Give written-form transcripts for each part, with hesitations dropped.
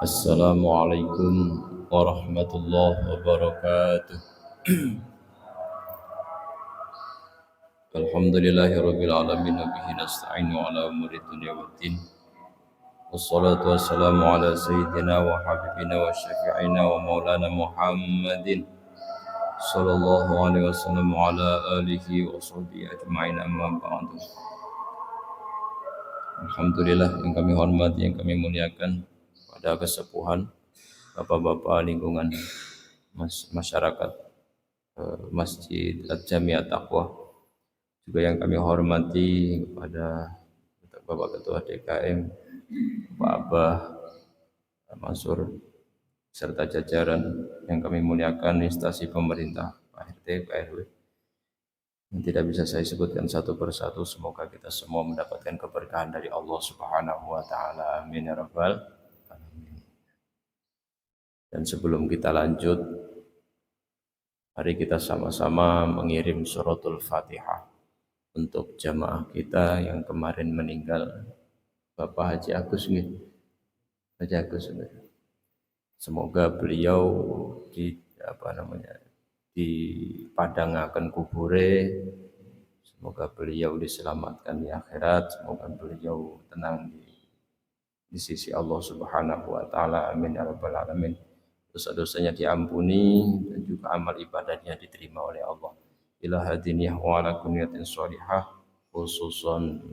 Assalamualaikum warahmatullahi wabarakatuh. Alhamdulillahirabbil alamin wa bihi nasta'inu ala umuri dunya waddin. Wassalatu wassalamu ala sayyidina wa habibina wa syafi'ina wa maulana Muhammadin sallallahu alaihi wasallam wa ala alihi wa sahbihi ajma'in amma ba'du. Alhamdulillah yang kami hormati, yang kami muliakan pada kesepuhan Bapak-bapak lingkungan masyarakat Masjid At-Jamiat Taqwa, juga yang kami hormati pada Bapak Ketua DKM, Pak Abah Mansur, serta jajaran yang kami muliakan, instansi pemerintah, Pak RT, Pak RW, yang tidak bisa saya sebutkan satu persatu. Semoga kita semua mendapatkan keberkahan dari Allah Subhanahu wa taala. Amin ya rabbal alamin. Dan sebelum kita lanjut, mari kita sama-sama mengirim suratul Fatihah untuk jamaah kita yang kemarin meninggal, Bapak Haji Agus nih. Haji Agus. Semoga beliau dipadangaken kubure, semoga beliau diselamatkan di akhirat, semoga beliau tenang di sisi Allah Subhanahu wa taala. Amin ya rabbal alamin. Dosa-dosanya diampuni dan juga amal ibadahnya diterima oleh Allah. Ila hadiniyah wa ala kunniyatin sholihah, khususan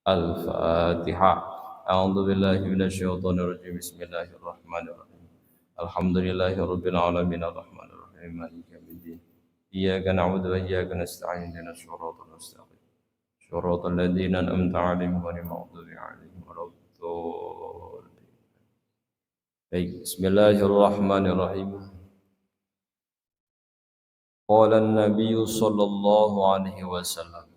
Al-Fatihah. A'udzu billahi minasyaitonir rajim. Bismillahirrahmanirrahim. Alhamdulillahirabbil alamin arrahmanir rahim maliki yaumiddin. Iyyaka na'budu wa iyyaka nasta'in ihdinas siratal mustaqim. Shiratal ladzina an'amta 'alaihim ghairil maghdubi 'alaihim waladdallin. Baik, bismillahirrahmanirrahim. Qala an-nabiy sallallahu alaihi wasallam,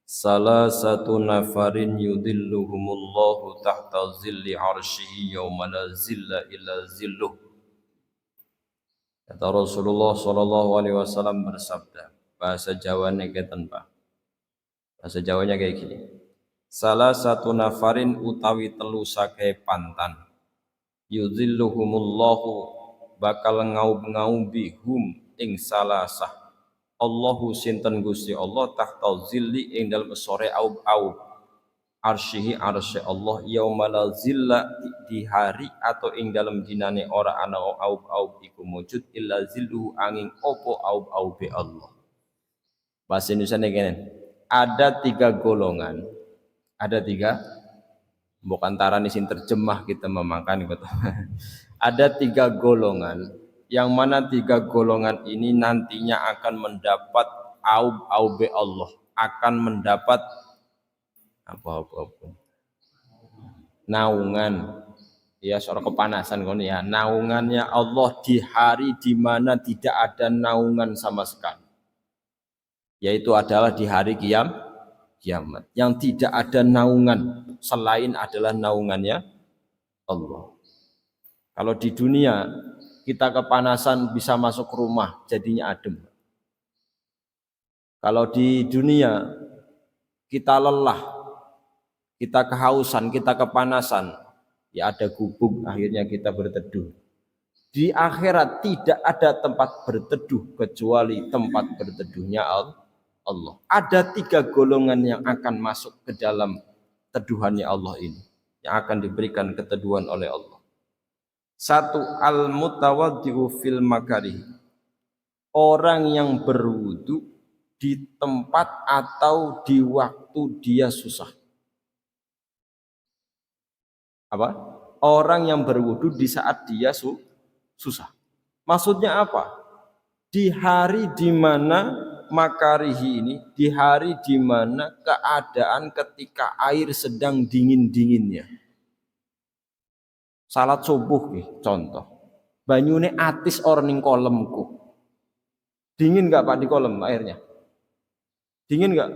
salah satu nafarin yudhilluhumullahu tahta zilli arsyihi yawma la zilla illa zilluh. Kata Rasulullah sallallahu alaihi wasallam bersabda, bahasa Jawanya keten Pak. Bahasa Jawanya kayak gini. Salah satu nafarin utawi telu sakai pantan, yudhilluhumullahu bakal ngaub-ngaubi hum ing salasah Allahu sinten Gusti Allah tahta zilli ing dalem sore aub-aub arsyihi arsy Allah yaumala zilla di hari atau ing dalem dinane ora ana aub-aub iku mujud illa zilluhu angin opo aub-aube Allah. Bahasa Indonesia ngene. Ada tiga golongan. Ada tiga, bukan tarani sing terjemah kita memakan gitu. Ada tiga golongan, yang mana tiga golongan ini nantinya akan mendapat aub-aube Allah, akan mendapat apa naungan, ya soal kepanasan kon ya, naungannya Allah di hari di mana tidak ada naungan sama sekali, yaitu adalah di hari kiamat, yang tidak ada naungan selain adalah naungannya Allah. Kalau di dunia kita kepanasan bisa masuk rumah jadinya adem. Kalau di dunia kita lelah, kita kehausan, kita kepanasan, ya ada gubuk akhirnya kita berteduh. Di akhirat tidak ada tempat berteduh kecuali tempat berteduhnya Allah. Ada tiga golongan yang akan masuk ke dalam teduhannya Allah ini, yang akan diberikan keteduhan oleh Allah. Satu, al-mutawaddi'u fil makarih. Orang yang berwudu di tempat atau di waktu dia susah. Apa? Orang yang berwudu di saat dia susah. Maksudnya apa? Di hari di mana makarihi ini, di hari di mana keadaan ketika air sedang dingin-dinginnya. Salat subuh contoh. Banyune atis or ning kolemku. Dingin enggak Pak di kolam airnya? Dingin enggak?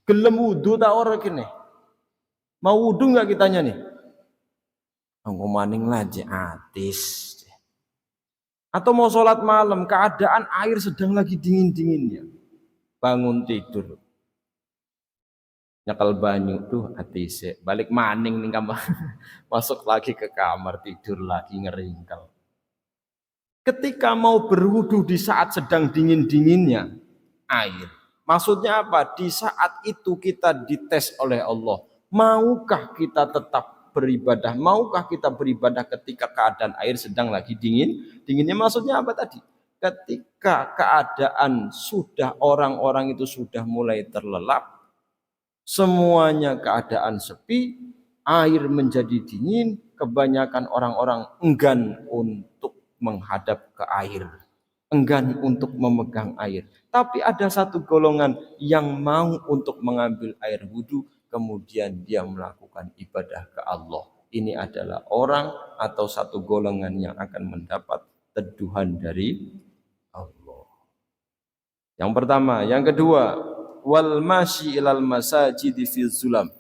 Gelem wudu ta ora kene? Mau wudu enggak kitanya nih? Engko maning laje atis. Atau mau sholat malam, keadaan air sedang lagi dingin-dinginnya. Bangun tidur. nyekel banyu tuh hati sik balik maning ning kamar masuk lagi ke kamar tidur lagi ngeringkel. Ketika mau berwudu di saat sedang dingin-dinginnya air. Maksudnya apa? Di saat itu kita dites oleh Allah. Maukah kita tetap beribadah? Maukah kita beribadah ketika keadaan air sedang lagi dingin? Dinginnya maksudnya apa tadi? Ketika keadaan sudah orang-orang itu sudah mulai terlelap, semuanya keadaan sepi, air menjadi dingin, kebanyakan orang-orang enggan untuk menghadap ke air, enggan untuk memegang air. Tapi ada satu golongan yang mau untuk mengambil air wudhu, kemudian dia melakukan ibadah ke Allah. Ini adalah orang atau satu golongan yang akan mendapat teduhan dari Allah. Yang pertama, yang kedua, wal masyi ilal masajidi fi zulam.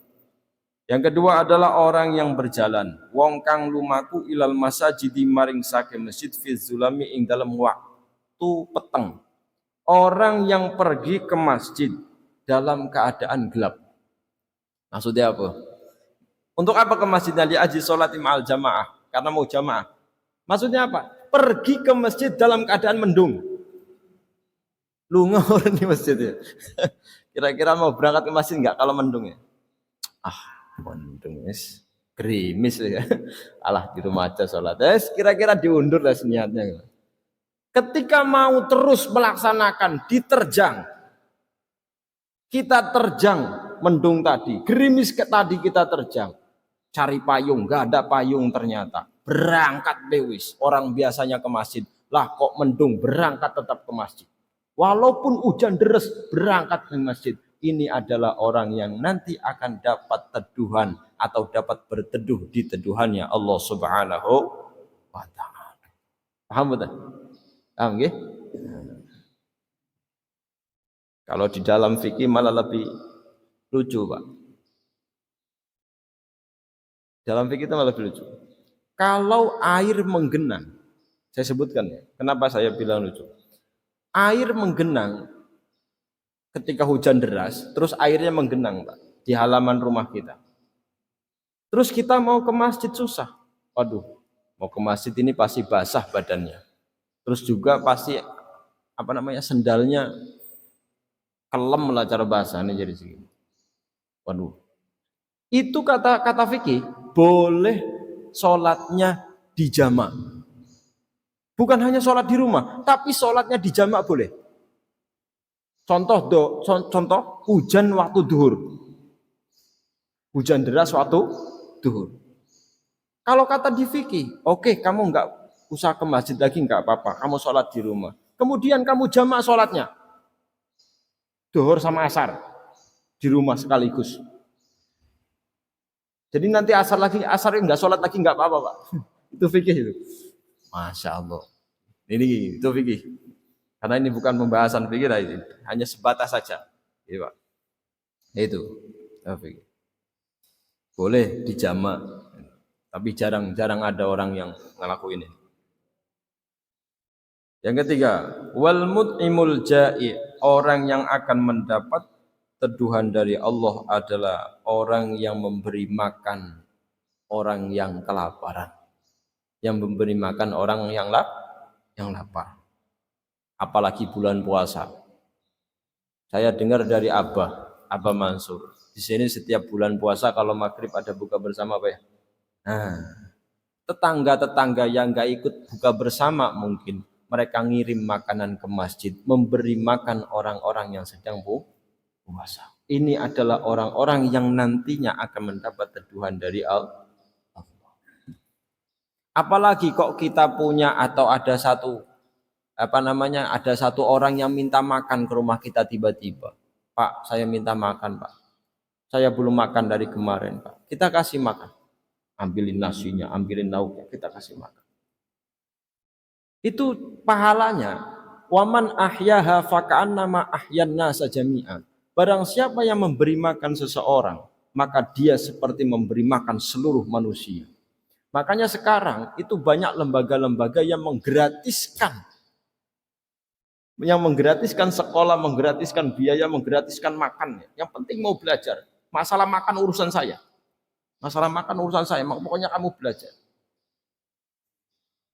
Yang kedua adalah orang yang berjalan, wong kang lumaku ilal masajidi maring sake masjid fi zulami ing dalam waktu peteng. Orang yang pergi ke masjid dalam keadaan gelap. Maksudnya apa? Untuk apa ke masjid? Li aji sholat ma'al jamaah, karena mau jamaah. Maksudnya apa? Pergi ke masjid dalam keadaan mendung. Lunga orang di masjid ya. Kira-kira mau berangkat ke masjid enggak kalau mendung ya? Mendung es gerimis ya. Alah di rumah aja sholat. Kira-kira diundur lah niatnya. Ketika mau terus melaksanakan diterjang. Kita terjang mendung tadi, gerimis tadi kita terjang. Cari payung, enggak ada payung ternyata. Berangkat lewis. Orang biasanya ke masjid. Lah kok mendung, berangkat tetap ke masjid. Walaupun hujan deras, berangkat ke masjid. Ini adalah orang yang nanti akan dapat teduhan atau dapat berteduh di teduhannya Allah Subhanahu wa taala. Paham betul? Paham nggih? Kalau di dalam fikih malah lebih lucu, Pak. Dalam fikih itu malah lebih lucu. Kalau air menggenang, saya sebutkan ya. Kenapa saya bilang lucu? Air menggenang ketika hujan deras, terus airnya menggenang, Pak, di halaman rumah kita. Terus kita mau ke masjid susah. Waduh, mau ke masjid ini pasti basah badannya. Terus juga pasti sendalnya kelem lah cara bahasanya jadi segini. Waduh. Itu kata fikih boleh sholatnya di jamak. Bukan hanya sholat di rumah, tapi sholatnya di jamak boleh. Contoh hujan waktu duhur. Hujan deras waktu duhur. Kalau kata di fikih, oke, kamu enggak usah ke masjid lagi, enggak apa-apa. Kamu sholat di rumah. Kemudian kamu jamak sholatnya. Duhur sama asar. Di rumah sekaligus. Jadi nanti asar enggak sholat lagi, enggak apa-apa, Pak. Itu fikih itu. Masya Allah. Ini itu fikih. Karena ini bukan pembahasan fikih, hanya sebatas saja. Ya, Pak. Itu fikih. Boleh dijamak, tapi jarang ada orang yang ngelakuin ini. Yang ketiga, wal mut'imul ja'i, orang yang akan mendapat teduhan dari Allah adalah orang yang memberi makan orang yang kelaparan. Yang memberi makan orang yang lapar. Apalagi bulan puasa. Saya dengar dari Abah Mansur. Di sini setiap bulan puasa kalau maghrib ada buka bersama apa ya? Nah, tetangga-tetangga yang enggak ikut buka bersama mungkin mereka ngirim makanan ke masjid, memberi makan orang-orang yang sedang puasa. Ini adalah orang-orang yang nantinya akan mendapat teduhan dari Allah. Apalagi kok kita punya atau ada satu orang yang minta makan ke rumah kita tiba-tiba. Pak, saya minta makan, Pak. Saya belum makan dari kemarin, Pak. Kita kasih makan. Ambilin nasinya, ambilin lauknya, kita kasih makan. Itu pahalanya. Waman ahyaha faka'annama ahyan nasa jami'an. Barang siapa yang memberi makan seseorang, maka dia seperti memberi makan seluruh manusia. Makanya sekarang itu banyak lembaga-lembaga yang menggratiskan sekolah, menggratiskan biaya, menggratiskan makan. Yang penting mau belajar. Masalah makan urusan saya. Masalah makan urusan saya. Pokoknya kamu belajar.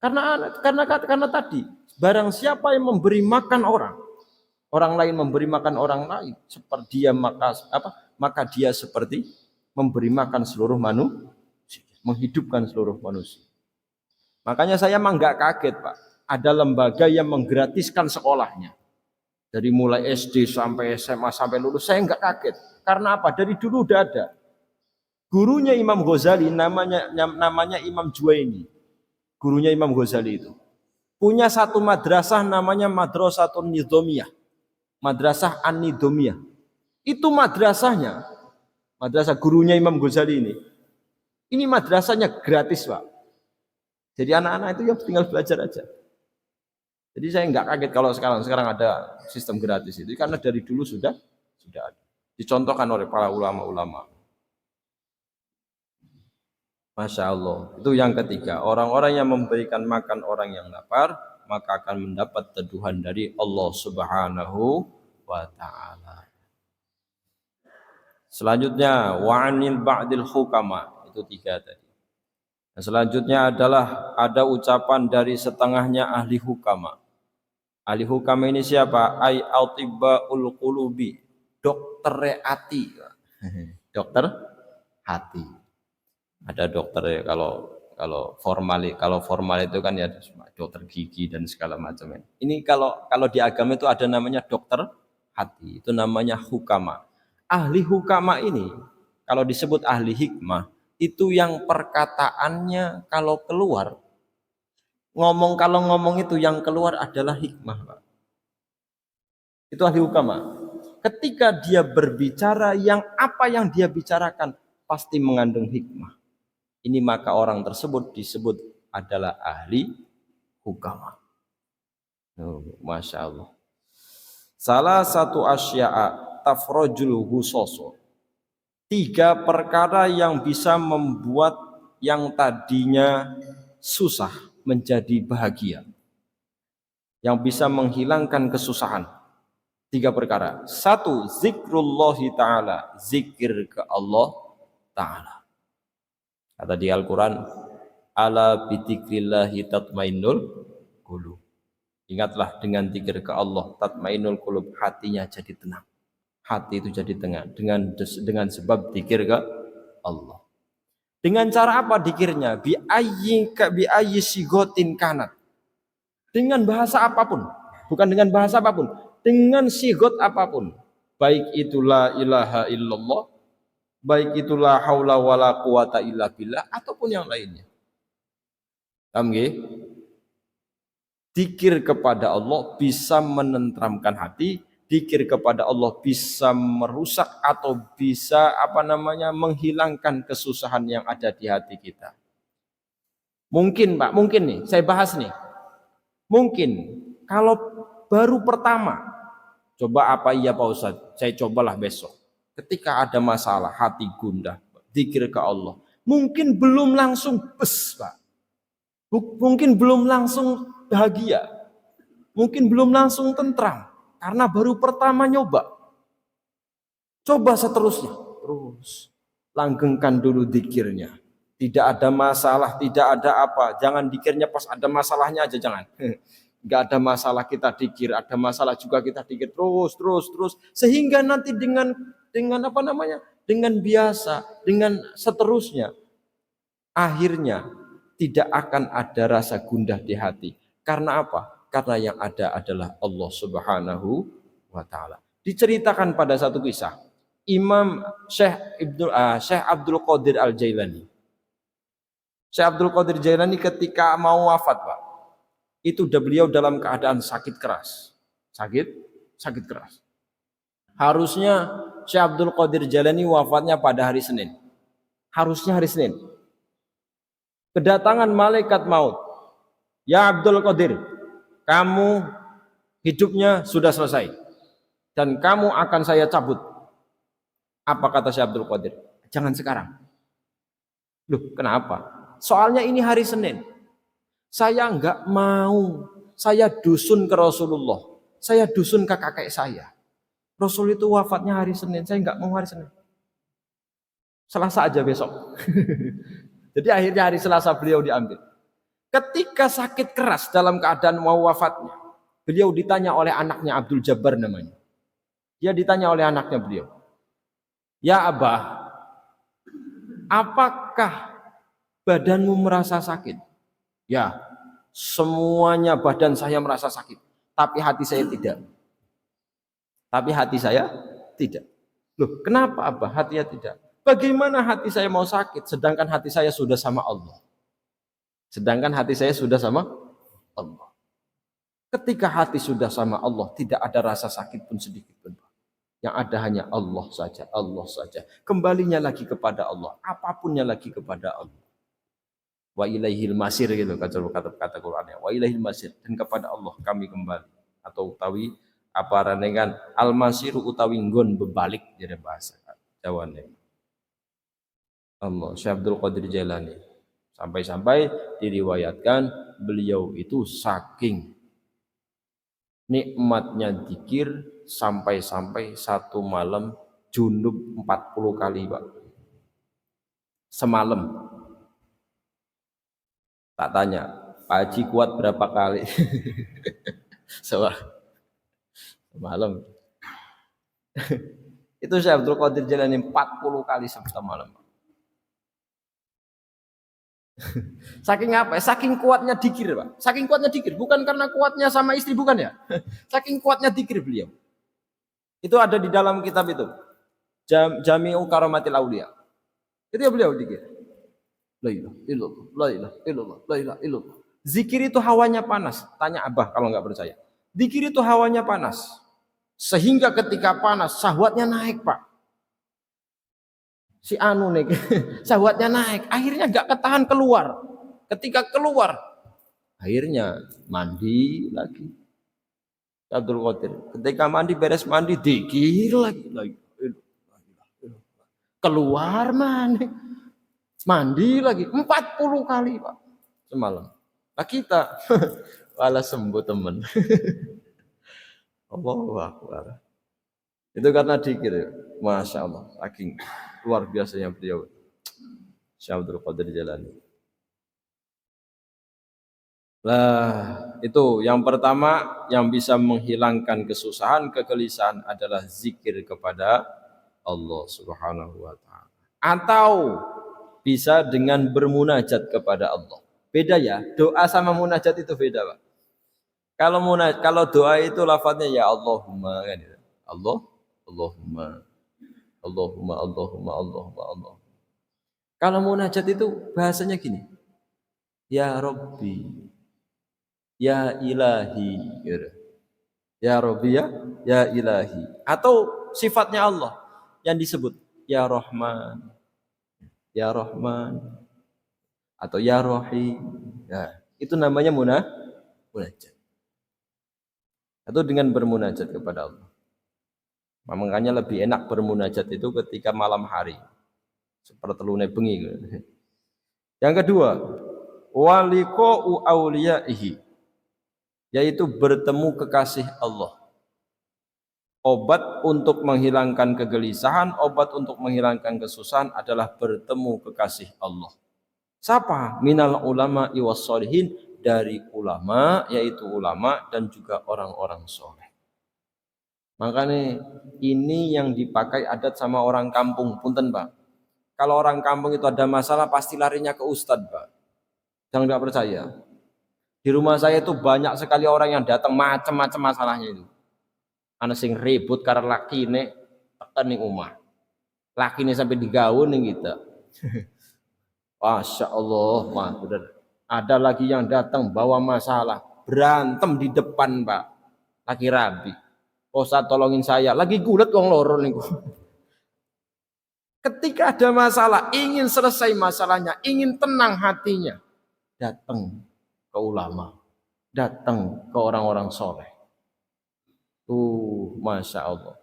Karena tadi barang siapa yang memberi makan orang lain memberi makan orang lain, seperti dia maka dia seperti memberi makan seluruh manusia, menghidupkan seluruh manusia. Makanya saya emang nggak kaget, Pak. Ada lembaga yang menggratiskan sekolahnya. Dari mulai SD sampai SMA sampai lulus, saya nggak kaget. Karena apa? Dari dulu udah ada. Gurunya Imam Ghazali namanya Imam Juwaini. Gurunya Imam Ghazali itu punya satu madrasah namanya Madrasatun Nidhamiyah. Madrasah An-Nidhamiyah. Itu madrasahnya, madrasah gurunya Imam Ghazali ini. Ini madrasahnya gratis, Pak. Jadi anak-anak itu ya tinggal belajar aja. Jadi saya nggak kaget kalau sekarang ada sistem gratis itu, karena dari dulu sudah ada. Dicontohkan oleh para ulama-ulama. Masya Allah. Itu yang ketiga. Orang-orang yang memberikan makan orang yang lapar, maka akan mendapat teduhan dari Allah Subhanahu wa ta'ala. Selanjutnya, wa'anil ba'dil hukama. Itu 3 tadi. Dan selanjutnya adalah ada ucapan dari setengahnya ahli hukama. Ahli hukama ini siapa? Ai autibbaul qulubi. Dokter hati. Dokter hati. Ada dokter ya, kalau formal itu kan ya dokter gigi dan segala macam. Ini kalau di agama itu ada namanya dokter hati, itu namanya hukama. Ahli hukama ini kalau disebut ahli hikmah itu yang perkataannya kalau ngomong itu yang keluar adalah hikmah, Pak. Itu ahli hukama. Ketika dia berbicara, apa yang dia bicarakan pasti mengandung hikmah. Ini maka orang tersebut disebut adalah ahli hukama. Masya Allah. Salah satu asya'a tafrojul husoso. 3 perkara yang bisa membuat yang tadinya susah menjadi bahagia. Yang bisa menghilangkan kesusahan. 3 perkara. 1, zikrullahi ta'ala. Zikir ke Allah ta'ala. Kata di Al-Quran, ala bidzikrillahi tatmainnul qulub. Ingatlah dengan zikir ke Allah, tatmainnul qulub, hatinya jadi tenang. Hati itu jadi tenang dengan sebab zikir ke Allah. Dengan cara apa zikirnya? Bi ayyi sigotin kanat. Dengan bahasa apapun, bukan dengan bahasa apapun, dengan sigot apapun. Baik itu la ilaha illallah, baik itulah haula wala quwata illa billah, ataupun yang lainnya. Paham nggih? Zikir kepada Allah bisa menenteramkan hati, zikir kepada Allah bisa merusak atau bisa menghilangkan kesusahan yang ada di hati kita. Mungkin, Pak, mungkin nih, saya bahas nih. Mungkin kalau baru pertama, coba apa iya Pak Ustaz? Saya cobalah besok. Ketika ada masalah, hati gundah, zikir ke Allah. Mungkin belum langsung Pak. Mungkin belum langsung bahagia. Mungkin belum langsung tentram. Karena baru pertama nyoba. Coba seterusnya. Terus. Langgengkan dulu zikirnya. Tidak ada masalah, tidak ada apa. Jangan zikirnya pas ada masalahnya aja, jangan. Enggak ada masalah kita zikir, ada masalah juga kita zikir terus. Sehingga nanti dengan biasa, dengan seterusnya, akhirnya tidak akan ada rasa gundah di hati. Karena apa? Karena yang ada adalah Allah Subhanahu wa ta'ala. Diceritakan pada satu kisah, Imam Syekh Abdul Qadir Al-Jailani. Syekh Abdul Qadir Jailani ketika mau wafat, Pak, itu beliau dalam keadaan sakit keras. Sakit keras. Harusnya Syekh Abdul Qadir Jailani wafatnya pada hari Senin. Harusnya hari Senin. Kedatangan malaikat maut. Ya Abdul Qadir, kamu hidupnya sudah selesai. Dan kamu akan saya cabut. Apa kata Syekh Abdul Qadir? Jangan sekarang. Loh, kenapa? Soalnya ini hari Senin. Saya enggak mau. Saya dusun ke Rasulullah. Saya dusun ke kakek saya. Rasul itu wafatnya hari Senin, saya enggak mau hari Senin. Selasa aja besok. Jadi akhirnya hari Selasa beliau diambil. Ketika sakit keras dalam keadaan mau wafatnya, beliau ditanya oleh anaknya Abdul Jabbar namanya. Dia ditanya oleh anaknya beliau, "Ya Abah, apakah badanmu merasa sakit?" "Ya, semuanya badan saya merasa sakit, tapi hati saya tidak." Tapi hati saya tidak. Loh, kenapa Abah hatinya tidak? Bagaimana hati saya mau sakit sedangkan hati saya sudah sama Allah? Sedangkan hati saya sudah sama Allah. Ketika hati sudah sama Allah, tidak ada rasa sakit pun sedikit pun. Yang ada hanya Allah saja, Allah saja. Kembalinya lagi kepada Allah, apapunnya lagi kepada Allah. Wa ilaihil masir gitu kata Qur'annya. Wa ilaihil masir, dan kepada Allah kami kembali. Atau utawi apa ranengan al masiru utawi nggon bebalik jadi bahasa Jawane. Allah Syekh Abdul Qadir Jailani. Sampai-sampai diriwayatkan beliau itu saking nikmatnya zikir sampai-sampai satu malam junub 40 kali, Pak. Semalam. Tak tanya, Pak Haji kuat berapa kali? Semalam. Itu Syekh Abdul Qadir Jailani 40 kali satu malam. Saking apa? Saking kuatnya dikir, Pak. Saking kuatnya dikir, bukan karena kuatnya sama istri, bukan ya? Saking kuatnya dikir beliau. Itu ada di dalam kitab itu. Jami'u Karamatil Aulia. Itu ya beliau dikir. La ilaha illallah, la ilaha illallah, la ilaha illallah. Zikir itu hawanya panas. Tanya Abah kalau nggak percaya. Zikir itu hawanya panas. Sehingga ketika panas, syahwatnya naik, Pak. Si anu nih, syahwatnya naik. Akhirnya nggak ketahan keluar. Ketika keluar, akhirnya mandi lagi. Abdul Qadir. Ketika mandi, beres mandi, dikir lagi. Keluar mandi. Mandi lagi 40 kali, Pak. Semalam. Nah kita malah sembuh teman. Allahu Akbar. Itu karena dikir. Masya Allah. Saking luar biasanya beliau. Syekh Abdul Qadir Jailani. Lah, itu yang pertama yang bisa menghilangkan kesusahan, kegelisahan adalah zikir kepada Allah Subhanahu wa taala. Atau bisa dengan bermunajat kepada Allah. Beda ya, doa sama munajat itu beda, Pak. Kalau doa itu lafadznya ya Allahumma kan gitu. Allah, Allahumma, Allahumma, Allahumma, Allahumma, Allah. Kalau munajat itu bahasanya gini. Ya Rabbi, ya Ilahi, gitu. Ya Rabbi ya Ilahi. Atau sifatnya Allah yang disebut ya Rahman, ya Rahman, atau ya Rahim. Ya, itu namanya munajat. Atau dengan bermunajat kepada Allah. Makanya lebih enak bermunajat itu ketika malam hari. Seperti telune bengi. Yang kedua, waliqa'u auliyaihi, yaitu bertemu kekasih Allah. Obat untuk menghilangkan kegelisahan, obat untuk menghilangkan kesusahan adalah bertemu kekasih Allah. Siapa? Minal ulama iwas sholihin, dari ulama, yaitu ulama dan juga orang-orang soleh. Makanya ini yang dipakai adat sama orang kampung, punten Pak. Kalau orang kampung itu ada masalah pasti larinya ke ustadz, Pak. Jangan nggak percaya. Di rumah saya itu banyak sekali orang yang datang macam-macam masalahnya itu. Ana sing ribut karena lakine tekan ning omah. Lakine sampai digaun ning kita. Masya Allah, wah benar. Ada lagi yang datang bawa masalah, berantem di depan, Pak. Lagi rabi. Ustaz tolongin saya, lagi gulet wong loro niku. Ketika ada masalah, ingin selesai masalahnya, ingin tenang hatinya, datang ke ulama, datang ke orang-orang soleh. Masya Allah.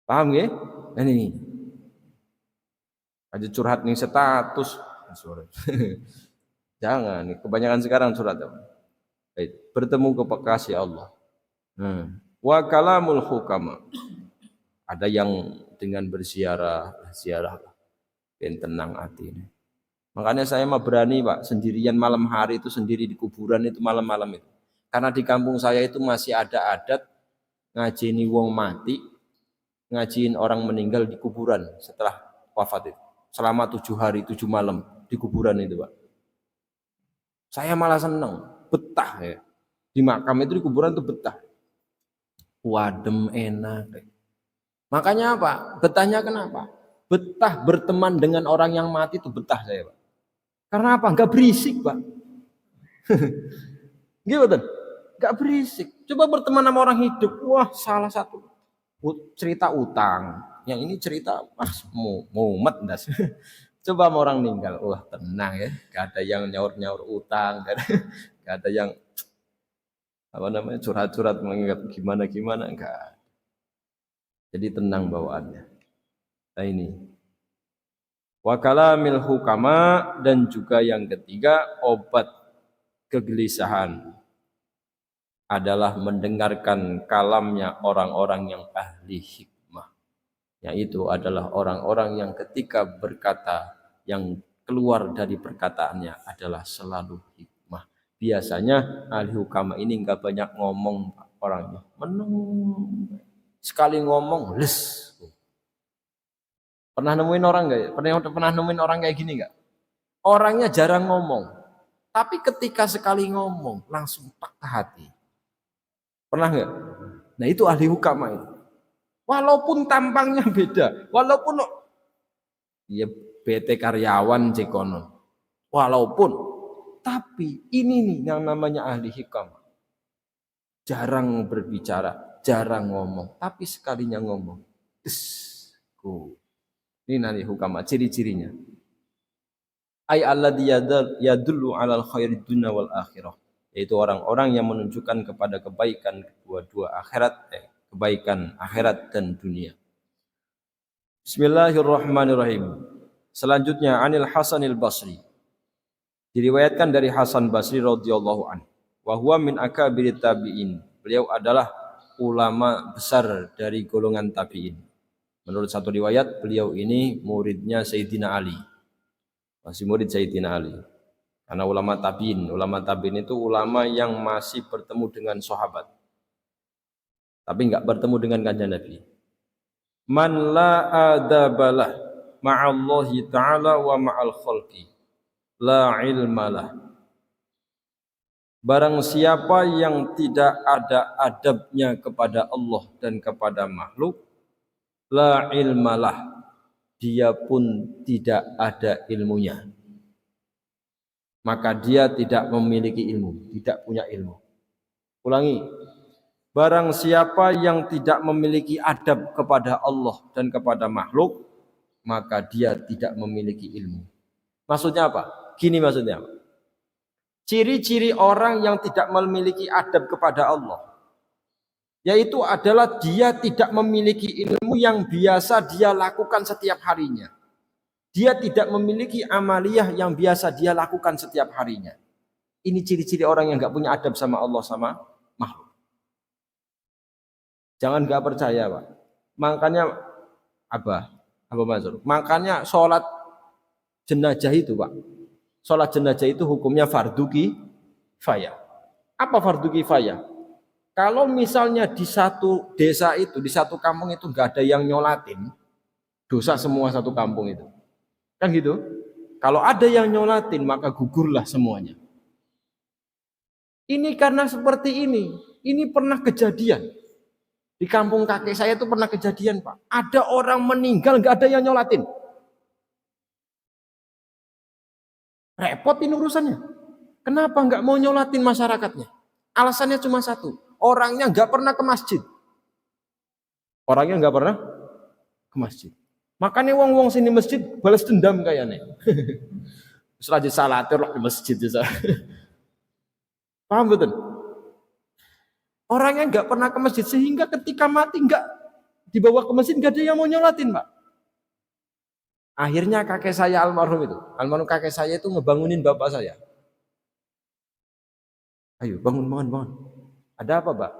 Paham ya? Ini aja curhat nih status. Jangan, kebanyakan sekarang curhat. Bertemu ke kekasih Allah. Wa kalamul hukama. Ada yang dengan berziarah, ziarah ben tenang hati ini. Makanya saya mah berani Pak, sendirian malam hari itu sendiri di kuburan itu malam-malam itu. Karena di kampung saya itu masih ada adat ngajini wong mati, ngajiin orang meninggal di kuburan setelah wafat itu. Selama 7 hari 7 malam di kuburan itu Pak. Saya malah seneng, betah ya. Di makam itu di kuburan itu betah. Wadem enak. Makanya apa? Betahnya kenapa? Betah berteman dengan orang yang mati itu betah saya Pak. Karena apa? Enggak berisik Pak. Gitu, enggak berisik. Coba berteman sama orang hidup. Wah, salah satu cerita utang. Yang ini cerita mumet das. Coba sama orang meninggal. Wah, tenang ya. Enggak ada yang nyaur-nyaur utang, enggak ada yang apa namanya curhat-curhat mengingat gimana-gimana enggak. Jadi tenang bawaannya. Nah ini. Wa kalamil hukama, dan juga yang ketiga obat kegelisahan adalah mendengarkan kalamnya orang-orang yang ahli hikmah, yaitu adalah orang-orang yang ketika berkata yang keluar dari perkataannya adalah selalu hikmah. Biasanya ahli hukama ini enggak banyak ngomong orangnya, meneng, sekali ngomong les. Pernah nemuin orang enggak ya? Pernah nemuin orang kayak gini enggak? Orangnya jarang ngomong, tapi ketika sekali ngomong langsung tak ke hati. Pernah nggak? Nah itu ahli hukama itu. Walaupun tampangnya beda, walaupun ya BT karyawan cekono, walaupun, tapi ini nih yang namanya ahli hikmah. Jarang berbicara, jarang ngomong, tapi sekalinya ngomong, ini nanti hukama, ciri-cirinya. Ay alladzi yadullu alal khairi dunya wal akhirah, yaitu orang-orang yang menunjukkan kepada kebaikan kedua-dua akhirat, kebaikan akhirat dan dunia. Bismillahirrahmanirrahim. Selanjutnya Anil Hasanil Basri. Diriwayatkan dari Hasan Basri radhiyallahu anhu, wa huwa min akabirit tabi'in. Beliau adalah ulama besar dari golongan tabi'in. Menurut satu riwayat, beliau ini muridnya Sayyidina Ali. Masih murid Sayyidina Ali. Karena ulama tabi'in itu ulama yang masih bertemu dengan sahabat, tapi enggak bertemu dengan kanjeng Nabi. Man la adabalah ma'allahi ta'ala wa ma'al khalqi la ilmalah. Barang siapa yang tidak ada adabnya kepada Allah dan kepada makhluk, la ilmalah, dia pun tidak ada ilmunya. Maka dia tidak memiliki ilmu, tidak punya ilmu. Ulangi. Barang siapa yang tidak memiliki adab kepada Allah dan kepada makhluk, maka dia tidak memiliki ilmu. Maksudnya apa? Gini maksudnya. Ciri-ciri orang yang tidak memiliki adab kepada Allah, yaitu adalah dia tidak memiliki ilmu yang biasa dia lakukan setiap harinya. Dia tidak memiliki amaliyah yang biasa dia lakukan setiap harinya. Ini ciri-ciri orang yang nggak punya adab sama Allah sama makhluk. Jangan nggak percaya Pak. Makanya apa Mansur? Makanya sholat jenazah itu Pak. Sholat jenazah itu hukumnya fardu kifayah. Apa fardu kifayah? Kalau misalnya di satu desa itu, di satu kampung itu nggak ada yang nyolatin, dosa semua satu kampung itu. Kan gitu? Kalau ada yang nyolatin maka gugurlah semuanya. Ini karena seperti ini. Ini pernah kejadian. Di kampung kakek saya itu pernah kejadian Pak. Ada orang meninggal nggak ada yang nyolatin. Repot ini urusannya. Kenapa nggak mau nyolatin masyarakatnya? Alasannya cuma satu. Orangnya nggak pernah ke masjid. Orangnya nggak pernah ke masjid. Makanya wong-wong sini masjid balas dendam kayaknya. Setelah salatir di masjid. Paham betul? Orangnya nggak pernah ke masjid sehingga ketika mati nggak dibawa ke masjid, nggak ada yang mau nyolatin Pak. Akhirnya kakek saya almarhum kakek saya itu ngebangunin bapak saya. Ayo bangun. Ada apa Pak?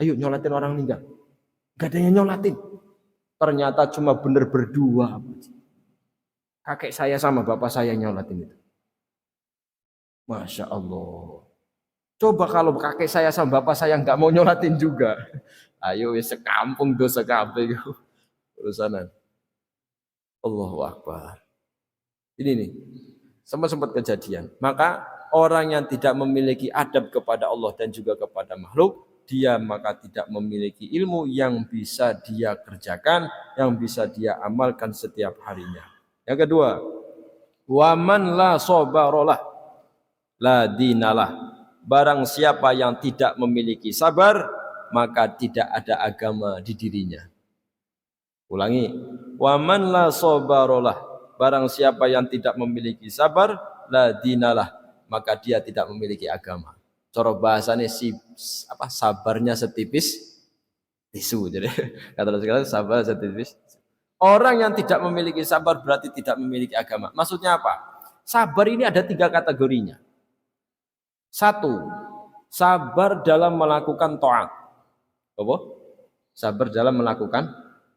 Ayo nyolatin orang meninggal. Nggak ada yang nyolatin. ternyata cuma benar berdua. Kakek saya sama bapak saya nyolatin itu. Masya Allah. Coba kalau kakek saya sama bapak saya nggak mau nyolatin juga. Ayo sekampung dosa kabeh urusanan. Allahu Akbar. Ini nih, sempat kejadian. Maka orang yang tidak memiliki adab kepada Allah dan juga kepada makhluk, dia maka tidak memiliki ilmu yang bisa dia kerjakan, yang bisa dia amalkan setiap harinya. Yang kedua, waman la sabarolah la dinalah. Barang siapa yang tidak memiliki sabar, maka tidak ada agama di dirinya. Ulangi, waman la sabarolah. Barang siapa yang tidak memiliki sabar, la dinalah, maka dia tidak memiliki agama. Cara bahasanya sabarnya setipis tisu. Jadi kata sekarang sabar setipis. Orang yang tidak memiliki sabar berarti tidak memiliki agama. Maksudnya apa? Sabar ini ada 3 kategorinya. 1, sabar dalam melakukan taat. Apa? Sabar dalam melakukan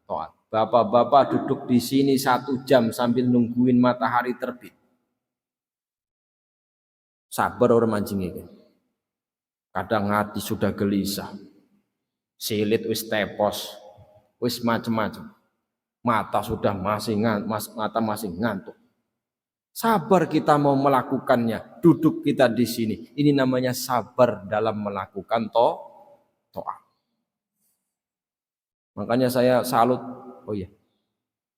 taat. Bapak-bapak duduk di sini 1 jam sambil nungguin matahari terbit. Sabar orang mancing ini. Kadang hati sudah gelisah. Silit wis tepos, wis macem-macem. Mata masih ngantuk. Sabar kita mau melakukannya, duduk kita di sini. Ini namanya sabar dalam melakukan taat. Makanya saya salut,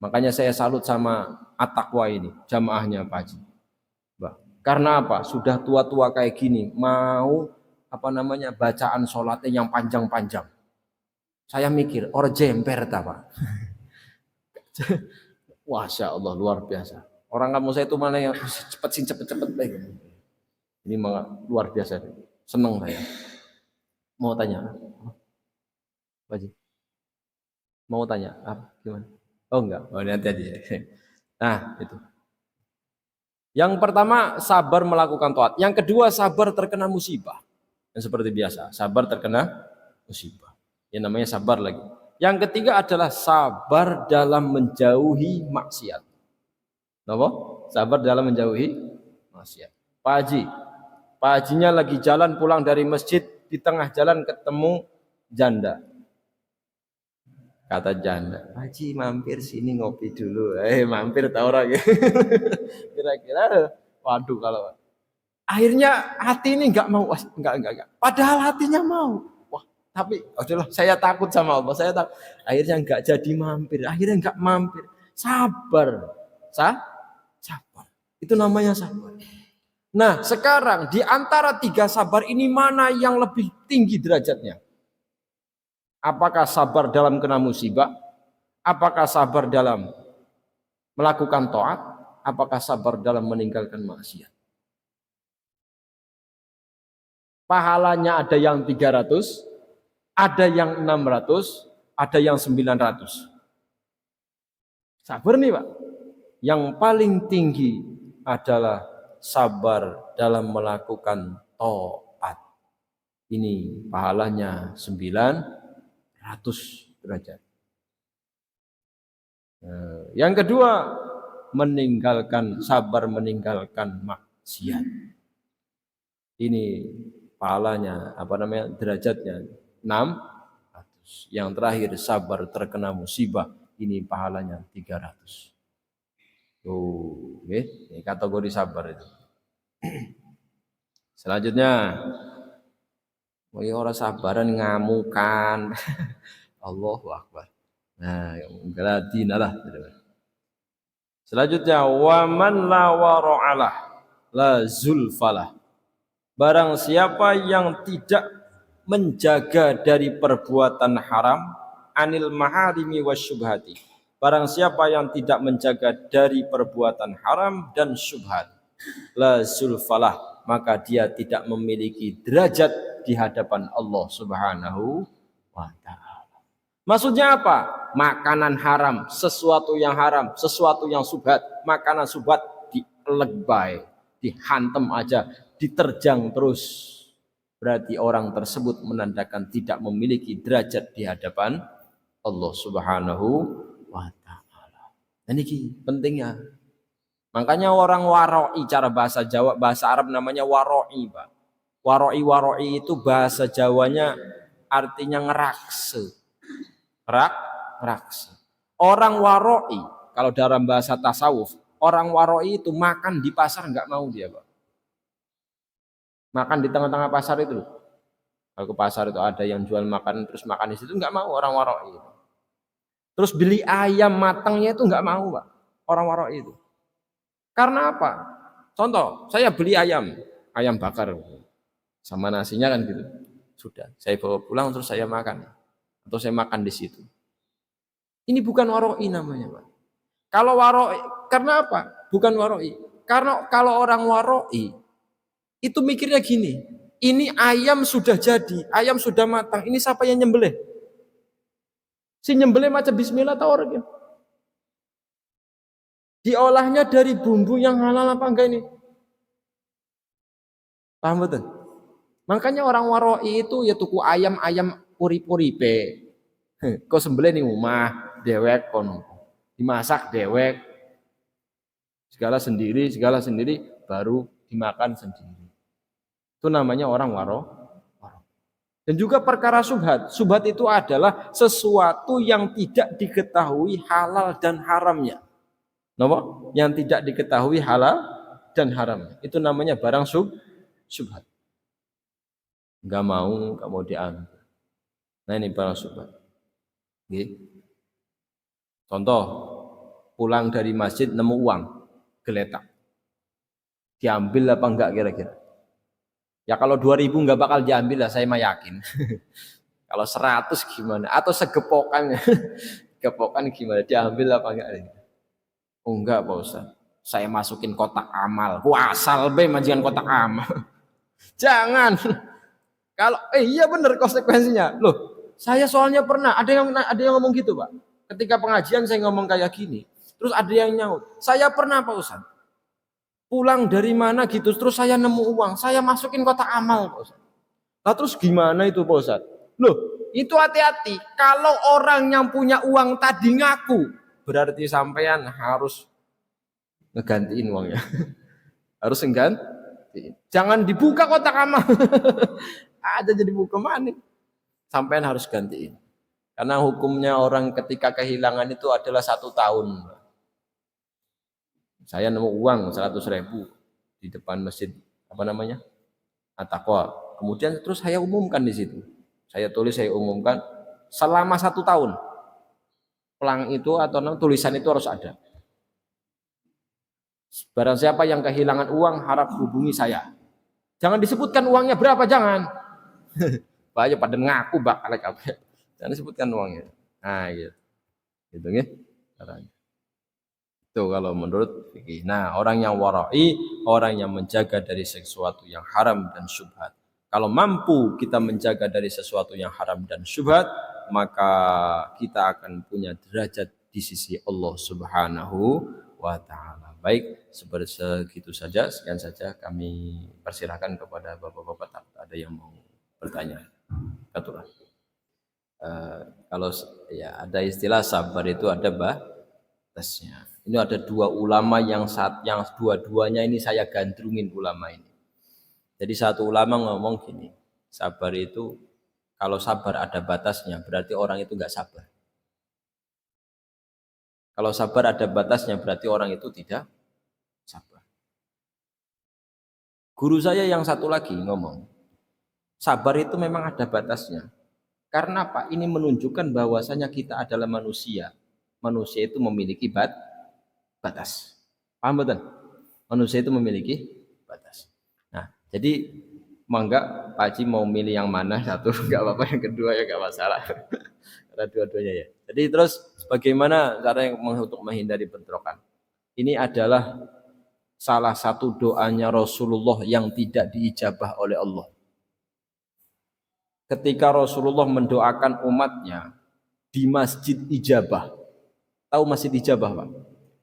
makanya saya salut sama At-Taqwa ini, jamaahnya Pak Haji. Karena apa? Sudah tua-tua kayak gini, mau bacaan sholatnya yang panjang-panjang. Saya mikir, orang jemper Pak. Masya Allah, luar biasa. Orang kamu saya itu mana yang cepet baik. Ini luar biasa. Seneng saya. Mau tanya? Wajib. Mau tanya apa? Gimana? Oh enggak. Oh nanti aja. Nah itu. Yang pertama sabar melakukan taat. Yang kedua sabar terkena musibah. Yang seperti biasa. Sabar terkena musibah. Yang namanya sabar lagi. Yang ketiga adalah sabar dalam menjauhi maksiat. Kenapa? Sabar dalam menjauhi maksiat. Pak Hajinya lagi jalan pulang dari masjid, di tengah jalan ketemu janda. Kata janda, Pak Haji mampir sini ngopi dulu. Mampir tahu orang ya. Kira-kira, waduh kalau. Akhirnya hati ini enggak mau, enggak. Padahal hatinya mau. Wah, tapi udahlah, saya takut sama Allah. Akhirnya enggak jadi mampir. Akhirnya enggak mampir. Sabar. Sabar. Itu namanya sabar. Nah, sekarang di antara 3 sabar ini mana yang lebih tinggi derajatnya? Apakah sabar dalam kena musibah? Apakah sabar dalam melakukan taat? Apakah sabar dalam meninggalkan maksiat? Pahalanya ada yang 300, ada yang 600, ada yang 900. Sabar nih Pak. Yang paling tinggi adalah sabar dalam melakukan taat. Ini pahalanya 900 derajat. Yang kedua, sabar meninggalkan maksiat. Ini pahalanya derajatnya 600. Yang terakhir sabar terkena musibah, ini pahalanya 300. Tuh, ini kategori sabar itu. Selanjutnya, orang sabaran ngamukan. Allahu Akbar. Nah, gladinalah. Selanjutnya, waman la wara'alah la zulfalah. Barang siapa yang tidak menjaga dari perbuatan haram, anil maharimi wasyubhati. Barang siapa yang tidak menjaga dari perbuatan haram dan syubhat, la zulfalah, maka dia tidak memiliki derajat di hadapan Allah Subhanahu wa ta'ala. Maksudnya apa? Makanan haram, sesuatu yang haram, sesuatu yang syubhat, makanan syubhat dilegbai, dihantam aja, diterjang terus. Berarti orang tersebut menandakan tidak memiliki derajat di hadapan Allah Subhanahu Ini pentingnya. Makanya orang waroi, cara bahasa Jawa, bahasa Arab namanya waroi, Pak. Waroi itu bahasa Jawanya artinya ngerakse. Ngerakse. Orang waroi, kalau dalam bahasa tasawuf, orang waroi itu makan di pasar nggak mau dia, Pak. Makan di tengah-tengah pasar itu. Kalau ke pasar itu ada yang jual makan terus makan di situ nggak mau orang waroi itu. Terus beli ayam matangnya itu nggak mau, Pak. Orang waroi itu. Karena apa? Contoh, saya beli ayam bakar sama nasinya kan gitu. Sudah, saya bawa pulang terus saya makan. Atau saya makan di situ. Ini bukan waroi namanya, Pak. Kalau waroi, karena apa? Bukan waroi. Karena kalau orang waroi, itu mikirnya gini, ini ayam sudah jadi, ayam sudah matang, ini siapa yang nyembelih? Si nyembelih macam bismillah atau orang ya? Diolahnya dari bumbu yang halal apa enggak ini? Paham betul? Makanya orang waroi itu ya tuku ayam urip-uripe. Kok sembelih ning omah dewek kono. Dimasak dewek. Segala sendiri baru dimakan sendiri. Itu namanya orang waro. Dan juga perkara subhat. Subhat itu adalah sesuatu yang tidak diketahui halal dan haramnya. Kenapa? Yang tidak diketahui halal dan haramnya. Itu namanya barang subhat. Enggak mau diambil. Nah ini barang subhat. Contoh, pulang dari masjid nemu uang geletak. Diambil apa enggak kira-kira? Ya kalau 2.000 enggak bakal diambil lah, saya mah yakin. Kalau 100 gimana? Atau segepokan. Gepokan gimana? Diambil apa enggak? Oh enggak Pak Ustaz. Saya masukin kotak amal. Wah, asal be majikan kotak amal. Jangan. Kalau iya benar konsekuensinya. Loh, saya soalnya pernah ada yang ngomong gitu, Pak. Ketika pengajian saya ngomong kayak gini. Terus ada yang nyaut. Saya pernah Pak Ustaz. Pulang dari mana gitu, terus saya nemu uang, saya masukin kotak amal, Pak Ustaz. Nah, terus gimana itu, Pak Ustaz? Loh, itu hati-hati. Kalau orang yang punya uang tadi ngaku, berarti sampean harus ngegantiin uangnya. Harus nggantiin. Jangan dibuka kotak amal. Ada jadi buka mana? Sampean harus gantiin. Karena hukumnya orang ketika kehilangan itu adalah 1 tahun. Saya nemu uang 100.000 di depan masjid apa namanya At-Taqwa. Kemudian terus saya umumkan di situ. Saya umumkan selama 1 tahun. Pelang itu atau tulisan itu harus ada. Barang siapa yang kehilangan uang harap hubungi saya. Jangan disebutkan uangnya berapa, jangan. Bahaya pada ngaku bakal kabeh. Jangan disebutkan uangnya. Nah, gitu. Gitu ya. Caranya. Itu kalau menurut fikih. Nah, orang yang warai, orang yang menjaga dari sesuatu yang haram dan syubhat. Kalau mampu kita menjaga dari sesuatu yang haram dan syubhat, maka kita akan punya derajat di sisi Allah Subhanahu wa taala. Baik, segitu saja, sekian saja kami persilahkan kepada Bapak-bapak ada yang mau bertanya. Aturan. Kalau ya ada istilah sabar itu ada batasnya. Ini ada 2 ulama yang dua-duanya ini saya gandrungin ulama ini. Jadi satu ulama ngomong gini, sabar itu kalau sabar ada batasnya berarti orang itu enggak sabar. Kalau sabar ada batasnya berarti orang itu tidak sabar. Guru saya yang satu lagi ngomong, sabar itu memang ada batasnya. Karena apa? Ini menunjukkan bahwasanya kita adalah manusia. Manusia itu memiliki batas. Paham betul? Manusia itu memiliki batas. Nah, jadi mangga Pak Haji mau milih yang mana satu enggak apa-apa, yang kedua ya enggak masalah. Karena dua-duanya ya. Jadi terus bagaimana cara yang untuk menghindari bentrokan? Ini adalah salah satu doanya Rasulullah yang tidak diijabah oleh Allah. Ketika Rasulullah mendoakan umatnya di Masjid Ijabah. Tahu Masjid Ijabah, Pak?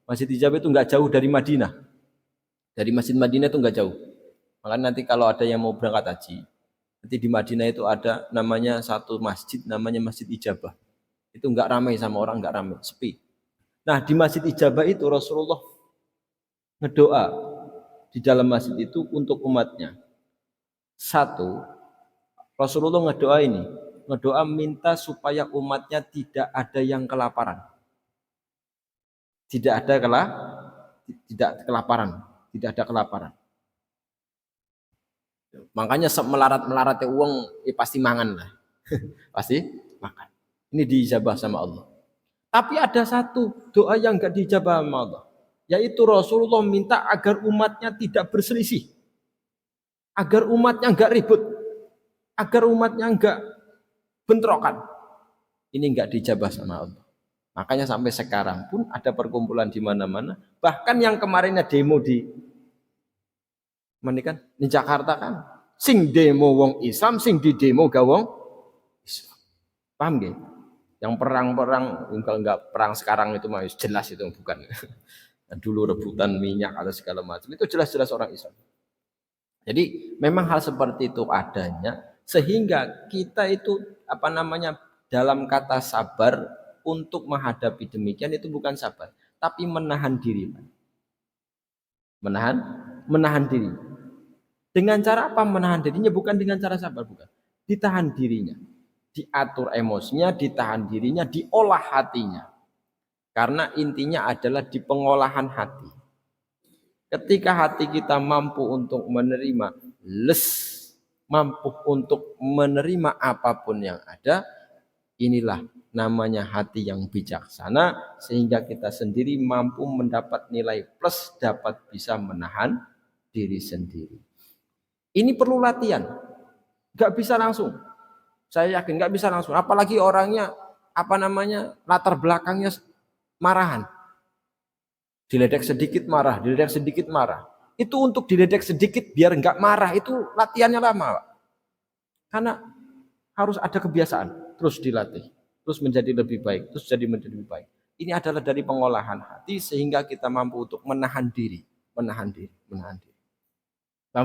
Masjid Ijabah itu enggak jauh dari Madinah. Dari Masjid Madinah itu enggak jauh. Makanya nanti kalau ada yang mau berangkat haji, nanti di Madinah itu ada namanya satu masjid, namanya Masjid Ijabah. Itu enggak ramai sama orang, enggak ramai, sepi. Nah, di Masjid Ijabah itu Rasulullah ngedoa di dalam masjid itu untuk umatnya. Satu, Rasulullah ngedoa minta supaya umatnya tidak ada yang kelaparan. Tidak ada kelaparan. Makanya melarat-melaratnya uang pasti mangan lah. Pasti makan. Ini diijabah sama Allah. Tapi ada satu doa yang enggak diijabah sama Allah, yaitu Rasulullah minta agar umatnya tidak berselisih, agar umatnya enggak ribut, agar umatnya enggak bentrokan. Ini enggak diijabah sama Allah. Makanya sampai sekarang pun ada perkumpulan di mana-mana. Bahkan yang kemarinnya demo di Jakarta kan, sing demo wong Islam, sing di demo ga wong Islam. Paham gak? Yang perang-perang enggak perang sekarang itu mah jelas itu bukan. Dulu rebutan minyak atau segala macam itu jelas-jelas orang Islam. Jadi memang hal seperti itu adanya sehingga kita itu dalam kata sabar untuk menghadapi demikian itu bukan sabar, tapi menahan diri. Menahan diri. Dengan cara apa menahan dirinya? Bukan dengan cara sabar, bukan. Ditahan dirinya. Diatur emosinya, ditahan dirinya, diolah hatinya. Karena intinya adalah di pengolahan hati. Ketika hati kita mampu untuk menerima, mampu untuk menerima apapun yang ada, inilah namanya hati yang bijaksana, sehingga kita sendiri mampu mendapat nilai plus, dapat bisa menahan diri sendiri. Ini perlu latihan, gak bisa langsung. Saya yakin gak bisa langsung, apalagi orangnya latar belakangnya marahan. Diledek sedikit marah. Itu untuk diledek sedikit biar gak marah, itu latihannya lama. Karena harus ada kebiasaan, terus dilatih, terus menjadi lebih baik, Ini adalah dari pengolahan hati sehingga kita mampu untuk menahan diri. Paham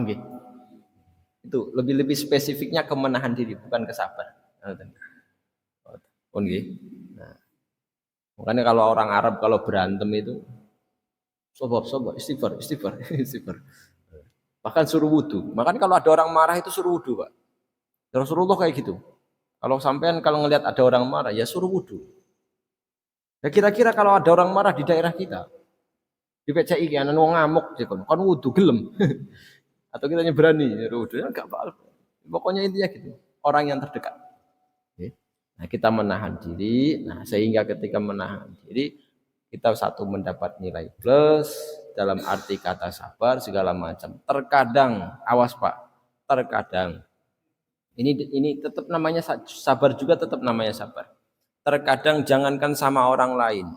gak? Itu lebih spesifiknya ke menahan diri, bukan ke sabar. Nah, makanya kalau orang Arab kalau berantem itu sobar, istighfar. Bahkan suruh wudu. Makanya kalau ada orang marah itu suruh wudu, Pak. Rasulullah kayak gitu. Kalau ngelihat ada orang marah ya suruh wudu. Ya kira-kira kalau ada orang marah di daerah kita, di PCI kan wong ngamuk kan wudu gelem. Atau kita berani wudu ya enggak apa-apa. Pokoknya intinya gitu. Orang yang terdekat. Nah, kita menahan diri. Nah, sehingga ketika menahan diri kita satu mendapat nilai plus dalam arti kata sabar segala macam. Terkadang awas Pak, terkadang ini tetap namanya sabar juga tetap namanya sabar. Terkadang jangankan sama orang lain,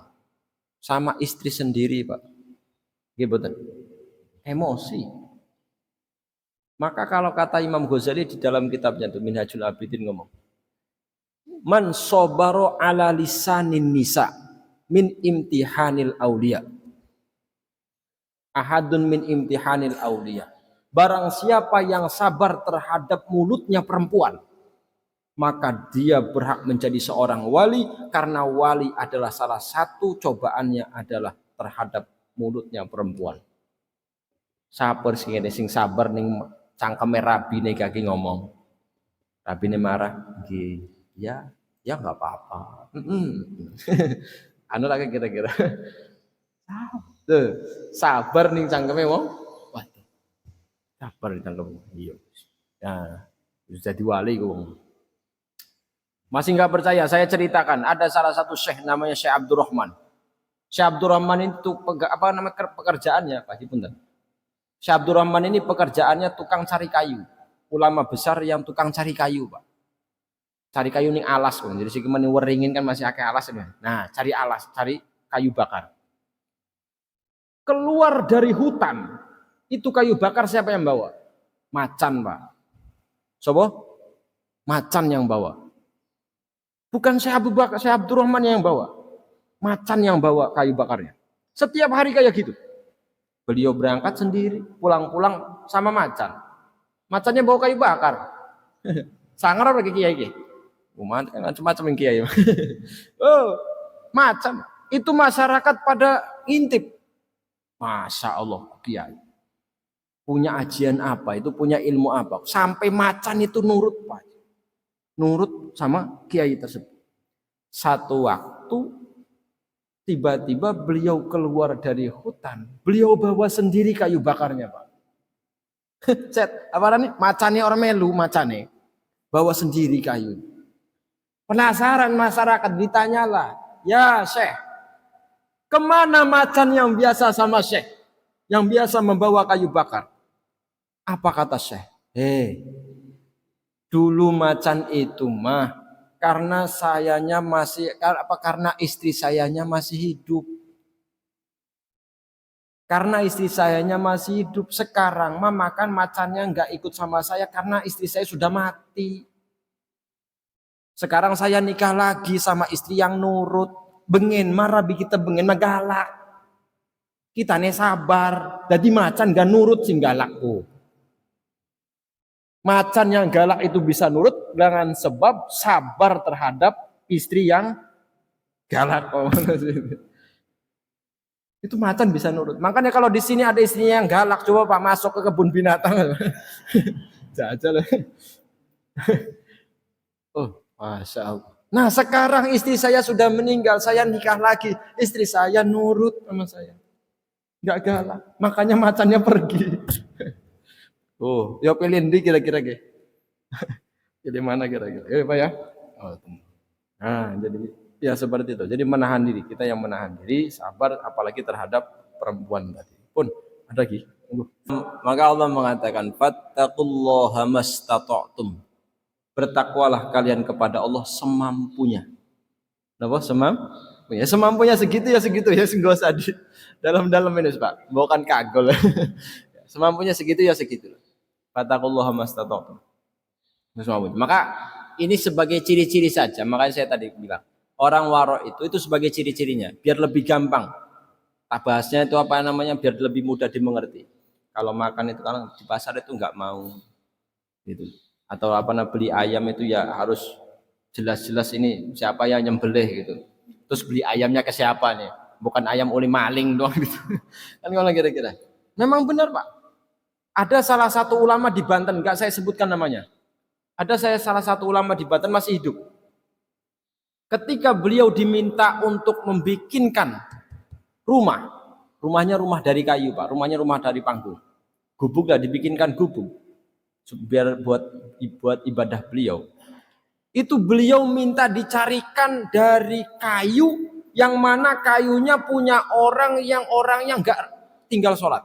sama istri sendiri Pak. Gitu. Emosi. Maka kalau kata Imam Ghazali di dalam kitabnya itu Minhajul Abidin ngomong, man sobaro ala lisanin nisa min imtihanil aulia. Ahadun min imtihanil aulia. Barang siapa yang sabar terhadap mulutnya perempuan, maka dia berhak menjadi seorang wali, karena wali adalah salah satu cobaannya adalah terhadap mulutnya perempuan. Sabar sing sabar ning cangkeme rabine kaki ngomong. Rabine marah, nggih. Ya enggak apa-apa. Anu lagi kira-kira. Sabar ning cangkeme wong. Waduh. Sabar ning cangkeme. Iya. Nah, jadi wali wong. Masih enggak percaya, saya ceritakan. Ada salah satu syekh namanya Syekh Abdurrahman. Syekh Abdurrahman itu pekerjaannya, Pak Punten. Syekh Abdurrahman ini pekerjaannya tukang cari kayu. Ulama besar yang tukang cari kayu, Pak. Cari kayu ning alas, Pak. Jadi sing men weringin kan masih akeh alas kan. Nah, cari alas, cari kayu bakar. Keluar dari hutan, itu kayu bakar siapa yang bawa? Macan, Pak. Sopo? Macan yang bawa. Bukan Syekh Abdurrahman yang bawa. Macan yang bawa kayu bakarnya. Setiap hari kayak gitu. Beliau berangkat sendiri, pulang-pulang sama macan. Macannya bawa kayu bakar. Sangar lagi kiai iki. Umat kan macam-macam kiai. Oh, macan. itu masyarakat pada ngintip. Masya Allah, kiai. Punya ajian apa, itu punya ilmu apa. Sampai macan itu nurut, Pak. Nurut sama kiai tersebut. Satu waktu, tiba-tiba beliau keluar dari hutan. Beliau bawa sendiri kayu bakarnya, Pak. Set, apa nih? Macannya orang melu, macannya. Bawa sendiri kayu. Penasaran masyarakat, ditanyalah. Ya Syekh, kemana macan yang biasa sama Syekh? Yang biasa membawa kayu bakar? Apa kata Syekh? Dulu macan itu mah karena sayanya masih karena istri sayanya masih hidup. Karena istri sayanya masih hidup, sekarang mah makan macannya nggak ikut sama saya karena istri saya sudah mati. Sekarang saya nikah lagi sama istri yang nurut. Bengen marah kita bengen mah galak. Kita nih sabar. Jadi macan gak nurut sing galakku. Macan yang galak itu bisa nurut dengan sebab sabar terhadap istri yang galak. Itu macan bisa nurut. Makanya kalau di sini ada istrinya yang galak, coba Pak masuk ke kebun binatang. Jajal. Oh, Masya Allah. Nah sekarang istri saya sudah meninggal, saya nikah lagi, istri saya nurut sama saya, nggak galak, makanya macannya pergi. Oh, ya pilih di kira-kira ke, pilih mana kira-kira, ya Pak ya. Oh, nah jadi ya seperti itu. Jadi menahan diri, kita yang menahan diri, sabar, apalagi terhadap perempuan tadi. Pun ada lagi. Maka Allah mengatakan, fattaqullaha mastata'tum. Bertakwalah kalian kepada Allah semampunya. Napa semampunya? Semampunya segitu ya enggak usah di dalam-dalam ini, Pak. Bukan kagol. Semampunya segitu ya segitu. Fattaqullaha mastata'tum. Semampunya. Maka ini sebagai ciri-ciri saja. Makanya saya tadi bilang, orang waro itu sebagai ciri-cirinya biar lebih gampang. Bahasnya itu apa namanya? Biar lebih mudah dimengerti. Kalau makan itu kan di pasar itu enggak mau gitu. Atau apa namanya beli ayam itu ya harus jelas-jelas ini siapa yang nyembelih gitu. Terus beli ayamnya ke siapa nih? Bukan ayam oleh maling doang gitu. Kan kalau kira-kira. Memang benar Pak. Ada salah satu ulama di Banten, enggak saya sebutkan namanya. Ada salah satu ulama di Banten masih hidup. Ketika beliau diminta untuk membikinkan rumah, rumahnya rumah dari kayu Pak, rumahnya rumah dari panggung. Gubuk lah dibikinkan gubuk. Biar buat ibadah beliau. Itu beliau minta dicarikan dari kayu yang mana kayunya punya orang yang orangnya enggak tinggal sholat.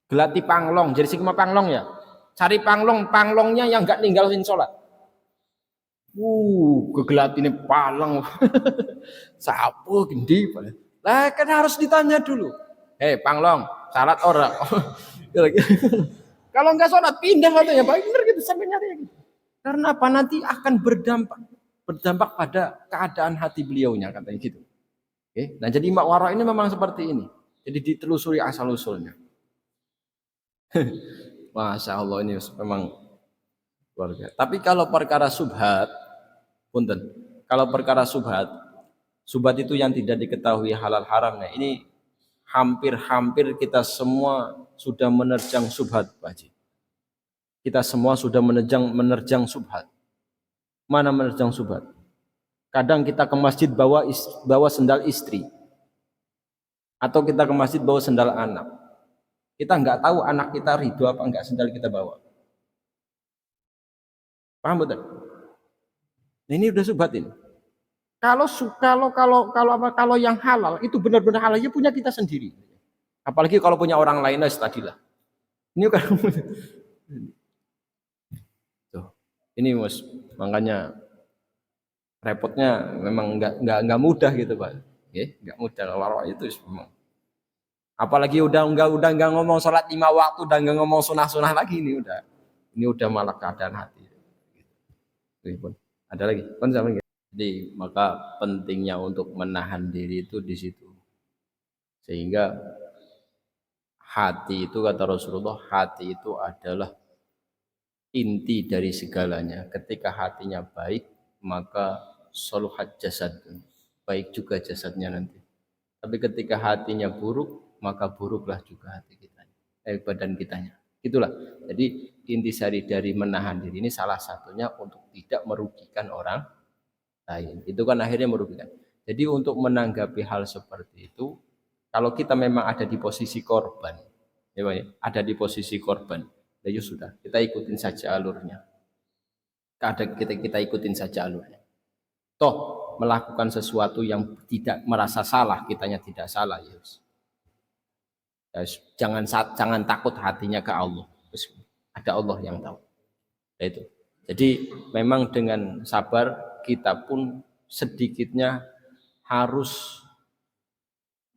Gelati panglong, jadi sigma panglong ya. Cari panglongnya yang enggak ninggalin sholat. Kegelat ini palang. Sapu gendi. Lah kan harus ditanya dulu. Panglong, salat ora? Kalau enggak sholat pindah katanya, Pak. Benar gitu sampai nyari gitu. Karena apa? Nanti akan berdampak pada keadaan hati beliaunya katanya gitu. Oke. Nah, jadi mak wara ini memang seperti ini. Jadi ditelusuri asal usulnya. Masya Allah ini memang luar biasa. Tapi kalau perkara subhat, punten. Kalau perkara subhat itu yang tidak diketahui halal haramnya. Ini hampir kita semua sudah menerjang subhat, Pak Haji. Kita semua sudah menerjang subhat. Mana menerjang subhat? Kadang kita ke masjid bawa sendal istri. Atau kita ke masjid bawa sendal anak. Kita nggak tahu anak kita ridho apa enggak sendal kita bawa. Paham betul? Nah, ini udah subhat ini. Kalau yang halal itu benar-benar halal ya punya kita sendiri. Apalagi kalau punya orang lain tadilah. Ini kan tuh. Ini Mas, makanya repotnya memang enggak mudah gitu, Pak. Enggak mudah kalau itu memang. Apalagi udah enggak ngomong sholat 5 waktu, udah enggak ngomong sunah-sunah lagi ini udah malah keadaan hati. Gitu. Ada lagi? Jadi maka pentingnya untuk menahan diri itu di situ. Sehingga hati itu kata Rasulullah, hati itu adalah inti dari segalanya. Ketika hatinya baik, maka saluhat jasad. baik juga jasadnya nanti. Tapi ketika hatinya buruk, maka buruklah juga hati kita, badan kitanya. Itulah. Jadi intisari dari menahan diri ini salah satunya untuk tidak merugikan orang lain. Itu kan akhirnya merugikan. Jadi untuk menanggapi hal seperti itu, kalau kita memang ada di posisi korban, ya Pak, ya, ada di posisi korban, ya sudah, kita ikutin saja alurnya. Kita ikutin saja alurnya. Toh melakukan sesuatu yang tidak merasa salah, kitanya tidak salah, ya. Jangan takut hatinya ke Allah. Ada Allah yang tahu. Itu. Jadi memang dengan sabar kita pun sedikitnya harus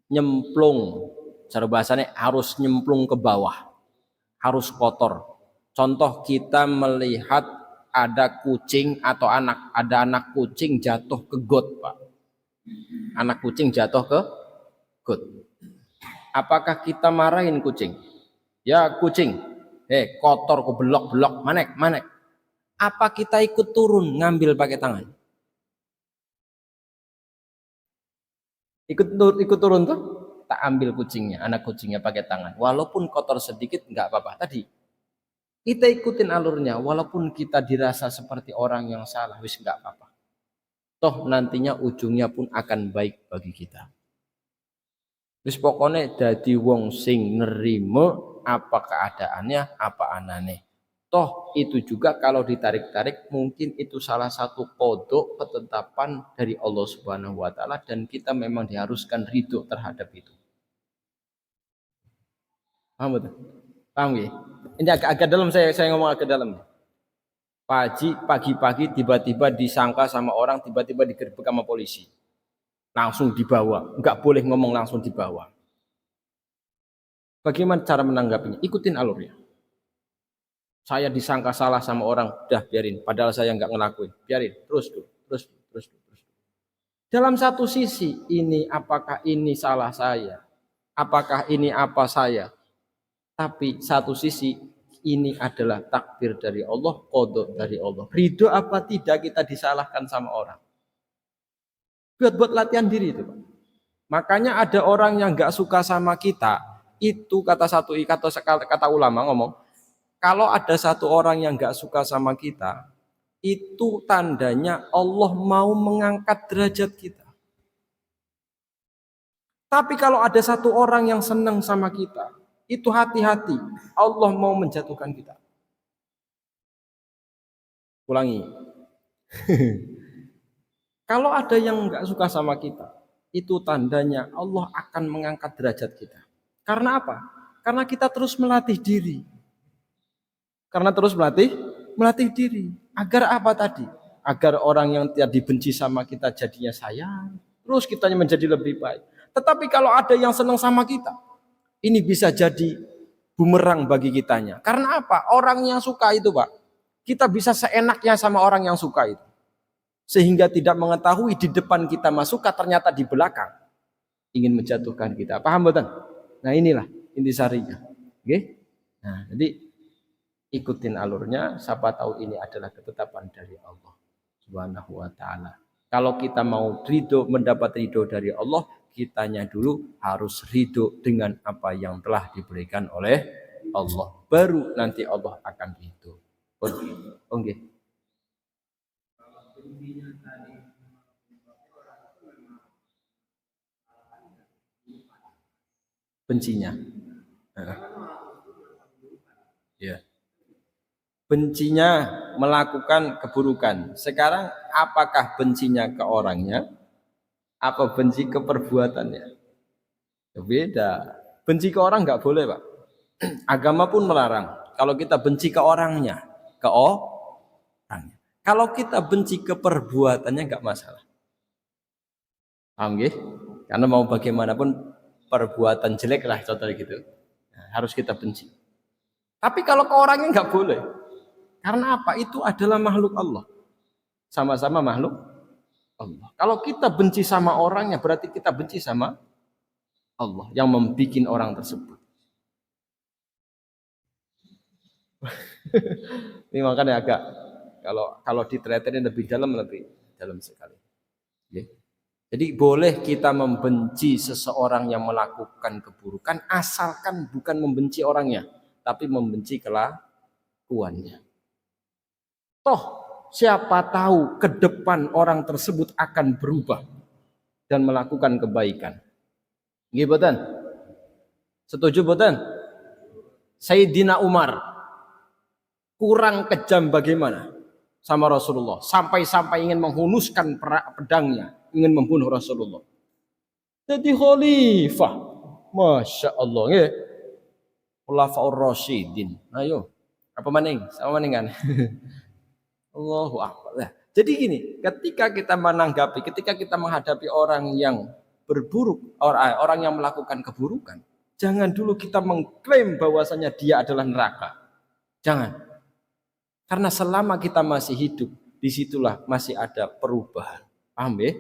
nyemplung. Cara bahasanya harus nyemplung ke bawah. Harus kotor. Contoh kita melihat ada kucing atau ada anak kucing jatuh ke got, Pak. Anak kucing jatuh ke got. Apakah kita marahin kucing? Ya kucing, kotor kok belok-belok, manek. Apa kita ikut turun ngambil pakai tangan? Ikut turun tuh, tak ambil kucingnya, anak kucingnya pakai tangan. Walaupun kotor sedikit nggak apa-apa. Tadi kita ikutin alurnya, walaupun kita dirasa seperti orang yang salah, wis nggak apa-apa. Toh nantinya ujungnya pun akan baik bagi kita. Wis pokoknya dadi wong sing nerima apa keadaannya, apa anane. Toh itu juga kalau ditarik-tarik mungkin itu salah satu kodok ketetapan dari Allah Subhanahu wa taala dan kita memang diharuskan ridho terhadap itu. Paham betul? Paham ya? Ini agak dalam, saya ngomong agak dalam. Pagi-pagi tiba-tiba disangka sama orang, tiba-tiba digerebek sama polisi. Langsung dibawa, enggak boleh ngomong, langsung dibawa. Bagaimana cara menanggapinya? Ikutin alurnya. Saya disangka salah sama orang, udah biarin. Padahal saya nggak ngelakuin, biarin. Terus. Dalam satu sisi, apakah ini salah saya? Apakah ini apa saya? Tapi satu sisi, ini adalah takdir dari Allah, qada dari Allah. Ridho apa tidak kita disalahkan sama orang? Buat latihan diri itu, Pak. Makanya ada orang yang nggak suka sama kita, itu kata ulama ngomong, kalau ada satu orang yang nggak suka sama kita, itu tandanya Allah mau mengangkat derajat kita. Tapi kalau ada satu orang yang senang sama kita, itu hati-hati, Allah mau menjatuhkan kita. Ulangi. Kalau ada yang nggak suka sama kita, itu tandanya Allah akan mengangkat derajat kita. Karena apa? Karena kita terus melatih diri. Karena terus melatih diri. Agar apa tadi? Agar orang yang tidak dibenci sama kita jadinya sayang. Terus kitanya menjadi lebih baik. Tetapi kalau ada yang senang sama kita, ini bisa jadi bumerang bagi kitanya. Karena apa? Orang yang suka itu, Pak, kita bisa seenaknya sama orang yang suka itu. Sehingga tidak mengetahui di depan kita suka, ternyata di belakang ingin menjatuhkan kita. Paham betul? Nah inilah intisarinya. Oke? Nah, jadi ikutin alurnya, siapa tahu ini adalah ketetapan dari Allah Subhanahu wa taala. Kalau kita mau ridho, mendapat ridho dari Allah, kitanya dulu harus ridho dengan apa yang telah diberikan oleh Allah. Baru nanti Allah akan ridho. Oke. Bencinya. Ya. Bencinya melakukan keburukan. Sekarang apakah bencinya ke orangnya? Apa benci ke perbuatannya? Beda. Benci ke orang nggak boleh, Pak. Agama pun melarang. Kalau kita benci ke orangnya, ke orangnya. Kalau kita benci ke perbuatannya nggak masalah. Paham nggih? Karena mau bagaimanapun perbuatan jelek lah contohnya gitu. Nah, harus kita benci. Tapi kalau ke orangnya nggak boleh. Karena apa? Itu adalah makhluk Allah. Sama-sama makhluk Allah. Kalau kita benci sama orangnya, berarti kita benci sama Allah yang membuat orang tersebut. Ini makanya agak kalau ditereterin lebih dalam sekali. Jadi boleh kita membenci seseorang yang melakukan keburukan asalkan bukan membenci orangnya, tapi membenci kelakuannya. Toh siapa tahu ke depan orang tersebut akan berubah dan melakukan kebaikan. Nggih boten? Setuju boten? Sayyidina Umar kurang kejam bagaimana sama Rasulullah, sampai-sampai ingin menghunuskan pedangnya, ingin membunuh Rasulullah. Jadi khalifah, masya Allah, ya. Khulafaur Rasyidin. Ayo, apa maning? Sama maning kan? Allahu Akbar. Nah, jadi gini, ketika kita menanggapi, ketika kita menghadapi orang yang berburuk, orang yang melakukan keburukan, jangan dulu kita mengklaim bahwasanya dia adalah neraka. Jangan. Karena selama kita masih hidup, disitulah masih ada perubahan. Paham ya?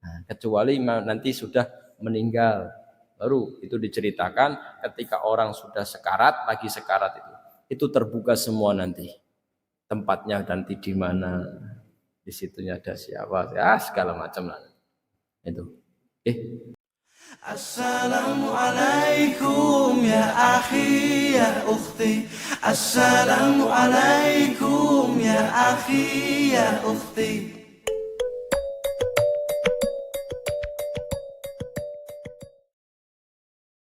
Nah, kecuali nanti sudah meninggal, baru itu diceritakan ketika orang sudah sekarat, lagi sekarat itu terbuka semua nanti tempatnya, nanti di mana, di situnya ada siapa, ya segala macam lah itu. Assalamualaikum ya akhi ya ukhti. Assalamualaikum ya akhi ya ukhti.